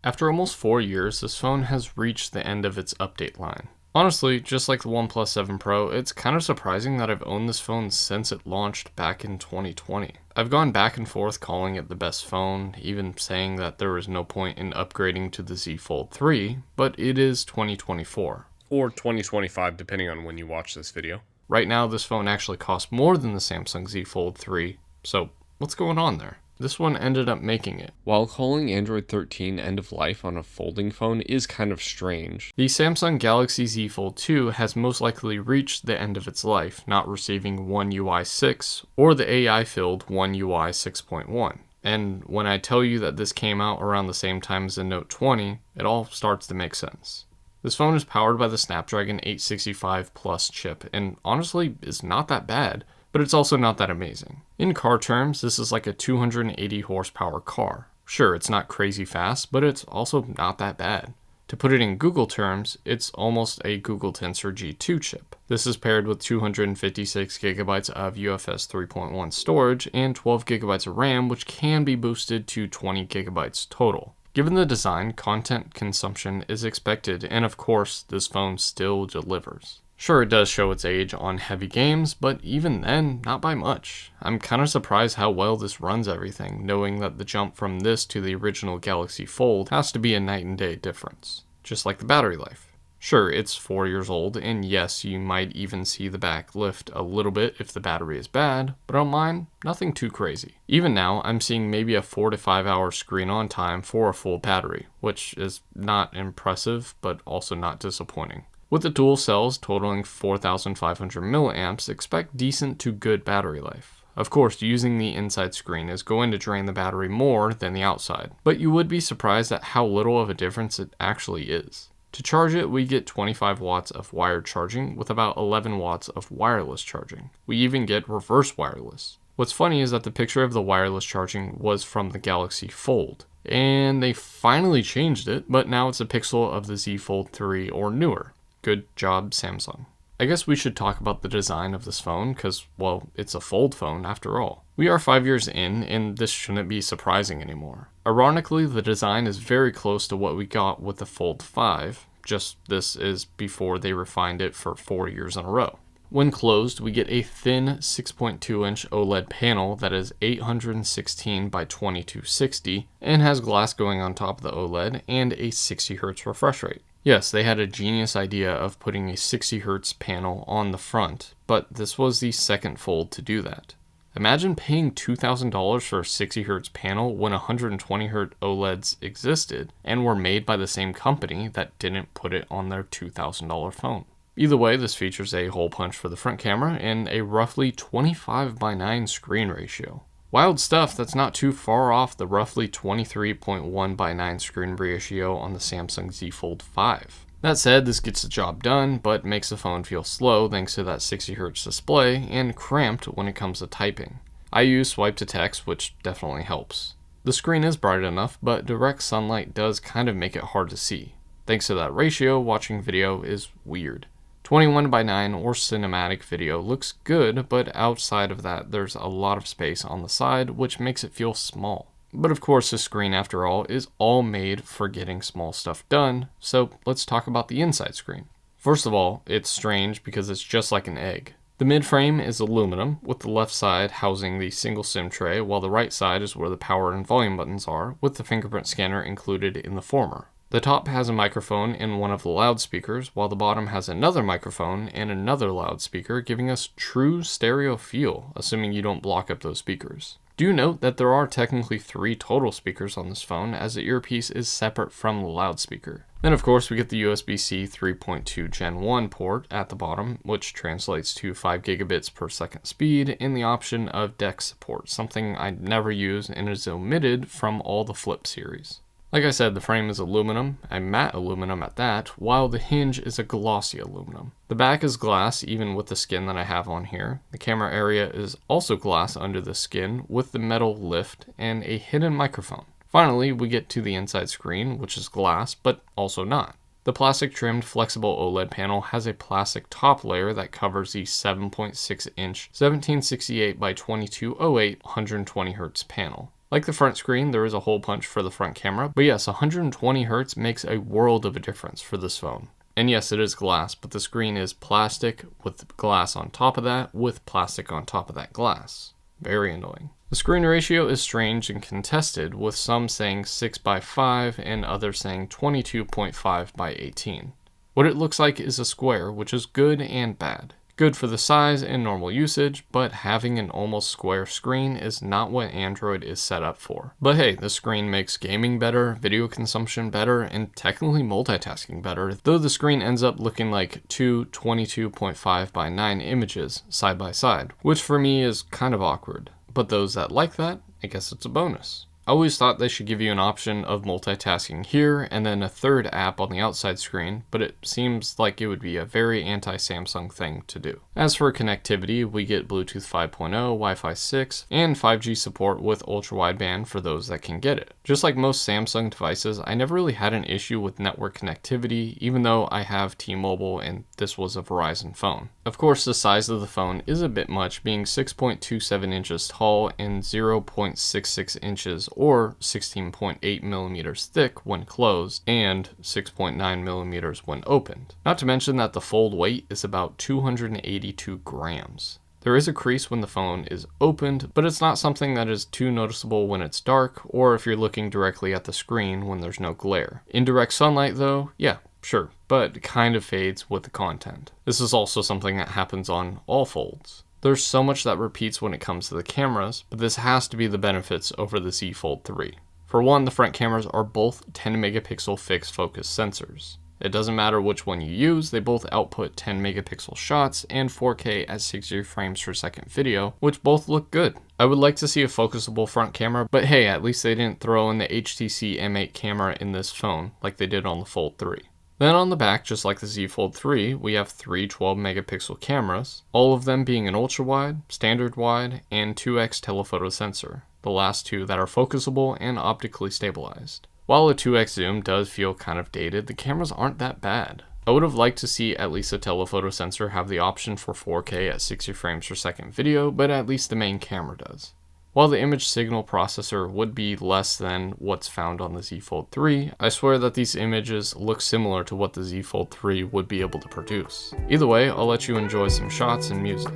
After almost 4 years, this phone has reached the end of its update line. Honestly, just like the OnePlus 7 Pro, it's kind of surprising that I've owned this phone since it launched back in 2020. I've gone back and forth calling it the best phone, even saying that there was no point in upgrading to the Z Fold 3, but it is 2024. Or 2025, depending on when you watch this video. Right now, this phone actually costs more than the Samsung Z Fold 3, so what's going on there? This one ended up making it. While calling Android 13 end of life on a folding phone is kind of strange, The Samsung Galaxy Z Fold2 has most likely reached the end of its life, not receiving One UI 6 or the AI-filled One UI 6.1. And when I tell you that this came out around the same time as the Note 20, it all starts to make sense. This phone is powered by the Snapdragon 865 Plus chip, and honestly is not that bad, but it's also not that amazing. In car terms, this is like a 280 horsepower car. Sure, it's not crazy fast, but it's also not that bad. To put it in Google terms, it's almost a Google Tensor G2 chip. This is paired with 256 gigabytes of UFS 3.1 storage and 12 gigabytes of RAM, which can be boosted to 20 gigabytes total. Given the design, content consumption is expected, and of course, this phone still delivers. Sure, it does show its age on heavy games, but even then, not by much. I'm kind of surprised how well this runs everything, knowing that the jump from this to the original Galaxy Fold has to be a night and day difference. Just like the battery life. Sure, it's 4 years old, and yes, you might even see the back lift a little bit if the battery is bad, but on mine, nothing too crazy. Even now, I'm seeing maybe a 4 to 5 hour screen on time for a full battery, which is not impressive, but also not disappointing. With the dual cells totaling 4,500 milliamps, expect decent to good battery life. Of course, using the inside screen is going to drain the battery more than the outside, but you would be surprised at how little of a difference it actually is. To charge it, we get 25 watts of wired charging with about 11 watts of wireless charging. We even get reverse wireless. What's funny is that the picture of the wireless charging was from the Galaxy Fold, and they finally changed it, but now it's a pixel of the Z Fold 3 or newer. Good job, Samsung. I guess we should talk about the design of this phone because, well, it's a fold phone after all. We are 5 years in, and this shouldn't be surprising anymore. Ironically, the design is very close to what we got with the Fold 5, just this is before they refined it for 4 years in a row. When closed, we get a thin 6.2-inch OLED panel that is 816 by 2260 and has glass going on top of the OLED and a 60 Hz refresh rate. Yes, they had a genius idea of putting a 60 Hz panel on the front, but this was the second Fold to do that. Imagine paying $2,000 for a 60 Hz panel when 120 Hz OLEDs existed and were made by the same company that didn't put it on their $2,000 phone. Either way, this features a hole punch for the front camera and a roughly 25:9 screen ratio. Wild stuff that's not too far off the roughly 23.1:9 screen ratio on the Samsung Z Fold 5. That said, this gets the job done, but makes the phone feel slow thanks to that 60 Hz display and cramped when it comes to typing. I use swipe to text, which definitely helps. The screen is bright enough, but direct sunlight does kind of make it hard to see. Thanks to that ratio, watching video is weird. 21:9 or cinematic video looks good, but outside of that, there's a lot of space on the side, which makes it feel small. But of course, the screen, after all, is all made for getting small stuff done, so let's talk about the inside screen. First of all, it's strange because it's just like an egg. The mid-frame is aluminum, with the left side housing the single SIM tray, while the right side is where the power and volume buttons are, with the fingerprint scanner included in the former. The top has a microphone and one of the loudspeakers, while the bottom has another microphone and another loudspeaker, giving us true stereo feel, assuming you don't block up those speakers. Do note that there are technically 3 total speakers on this phone, as the earpiece is separate from the loudspeaker. Then of course we get the USB-C 3.2 Gen 1 port at the bottom, which translates to 5 gigabits per second speed, and the option of DeX support, something I never use and is omitted from all the Flip series. Like I said, the frame is aluminum, a matte aluminum at that, while the hinge is a glossy aluminum. The back is glass, even with the skin that I have on here. The camera area is also glass under the skin, with the metal lift and a hidden microphone. Finally, we get to the inside screen, which is glass, but also not. The plastic-trimmed flexible OLED panel has a plastic top layer that covers the 7.6-inch 1768 by 2208 120Hz panel. Like the front screen, there is a hole punch for the front camera, but yes, 120 Hz makes a world of a difference for this phone. And yes, it is glass, but the screen is plastic with glass on top of that, with plastic on top of that glass. Very annoying. The screen ratio is strange and contested, with some saying 6:5 and others saying 22.5:18. What it looks like is a square, which is good and bad. Good for the size and normal usage, but having an almost square screen is not what Android is set up for. But hey, the screen makes gaming better, video consumption better, and technically multitasking better, though the screen ends up looking like two 22.5:9 images side by side, which for me is kind of awkward. But those that like that, I guess it's a bonus. I always thought they should give you an option of multitasking here and then a third app on the outside screen, but it seems like it would be a very anti-Samsung thing to do. As for connectivity, we get Bluetooth 5.0, Wi-Fi 6, and 5G support with ultra-wideband for those that can get it. Just like most Samsung devices, I never really had an issue with network connectivity, even though I have T-Mobile and this was a Verizon phone. Of course, the size of the phone is a bit much, being 6.27 inches tall and 0.66 inches or 16.8 millimeters thick when closed and 6.9 millimeters when opened. Not to mention that the fold weight is about 282 grams. There is a crease when the phone is opened, but it's not something that is too noticeable when it's dark or if you're looking directly at the screen when there's no glare. In direct sunlight though, yeah, sure, but it kind of fades with the content. This is also something that happens on all folds. There's so much that repeats when it comes to the cameras, but this has to be the benefits over the Z Fold 3. For one, the front cameras are both 10 megapixel fixed focus sensors. It doesn't matter which one you use, they both output 10 megapixel shots and 4K at 60 frames per second video, which both look good. I would like to see a focusable front camera, but hey, at least they didn't throw in the HTC M8 camera in this phone like they did on the Fold 3. Then on the back, just like the Z Fold 3, we have three 12 megapixel cameras, all of them being an ultra wide, standard wide, and 2x telephoto sensor, the last two that are focusable and optically stabilized. While a 2x zoom does feel kind of dated, the cameras aren't that bad. I would have liked to see at least a telephoto sensor have the option for 4K at 60 frames per second video, but at least the main camera does. While the image signal processor would be less than what's found on the Z Fold 3, I swear that these images look similar to what the Z Fold 3 would be able to produce. Either way, I'll let you enjoy some shots and music.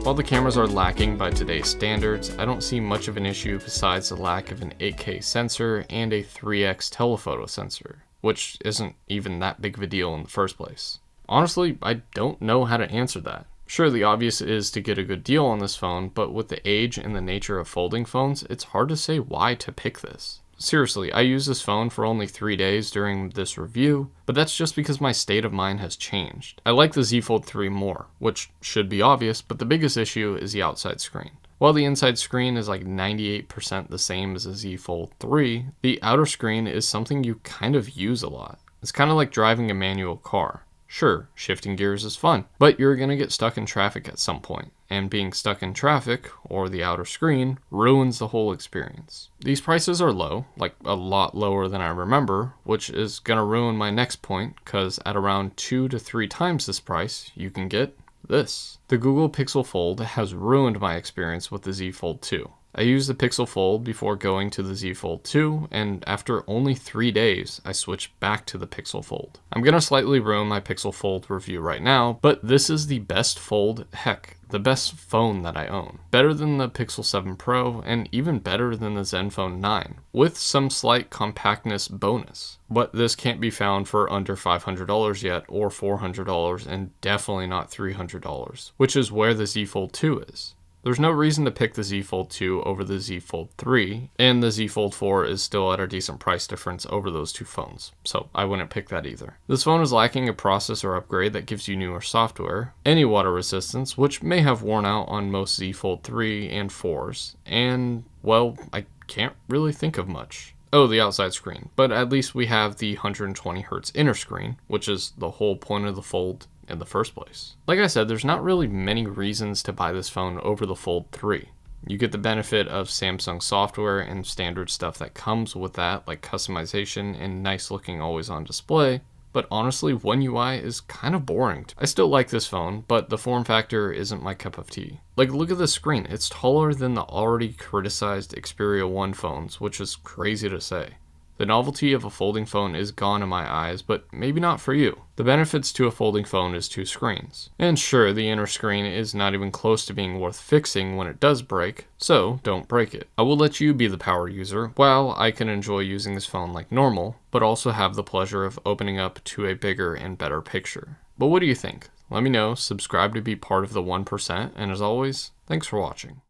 While the cameras are lacking by today's standards, I don't see much of an issue besides the lack of an 8K sensor and a 3x telephoto sensor, which isn't even that big of a deal in the first place. Honestly, I don't know how to answer that. Sure, the obvious is to get a good deal on this phone, but with the age and the nature of folding phones, it's hard to say why to pick this. Seriously, I used this phone for only 3 days during this review, but that's just because my state of mind has changed. I like the Z Fold 3 more, which should be obvious, but the biggest issue is the outside screen. While the inside screen is like 98% the same as the Z Fold 3, the outer screen is something you kind of use a lot. It's kind of like driving a manual car. Sure, shifting gears is fun, but you're gonna get stuck in traffic at some point, and being stuck in traffic, or the outer screen, ruins the whole experience. These prices are low, like a lot lower than I remember, which is gonna ruin my next point, cause at around 2 to 3 times this price, you can get this. The Google Pixel Fold has ruined my experience with the Z Fold 2. I used the Pixel Fold before going to the Z Fold 2, and after only 3 days, I switched back to the Pixel Fold. I'm gonna slightly ruin my Pixel Fold review right now, but this is the best fold, heck, the best phone that I own. Better than the Pixel 7 Pro, and even better than the Zenfone 9, with some slight compactness bonus. But this can't be found for under $500 yet, or $400, and definitely not $300, which is where the Z Fold 2 is. There's no reason to pick the Z Fold 2 over the Z Fold 3, and the Z Fold 4 is still at a decent price difference over those two phones, so I wouldn't pick that either. This phone is lacking a processor upgrade that gives you newer software, any water resistance, which may have worn out on most Z Fold 3 and 4s, and, well, I can't really think of much. Oh, the outside screen, but at least we have the 120Hz inner screen, which is the whole point of the Fold in the first place. Like I said, there's not really many reasons to buy this phone over the Fold 3. You get the benefit of Samsung software and standard stuff that comes with that, like customization and nice looking always on display, but honestly, One UI is kind of boring. I still like this phone, but the form factor isn't my cup of tea. Like, look at the screen, it's taller than the already criticized Xperia 1 phones, which is crazy to say. The novelty of a folding phone is gone in my eyes, but maybe not for you. The benefits to a folding phone is 2 screens. And sure, the inner screen is not even close to being worth fixing when it does break, so don't break it. I will let you be the power user, while I can enjoy using this phone like normal, but also have the pleasure of opening up to a bigger and better picture. But what do you think? Let me know, subscribe to be part of the 1%, and as always, thanks for watching.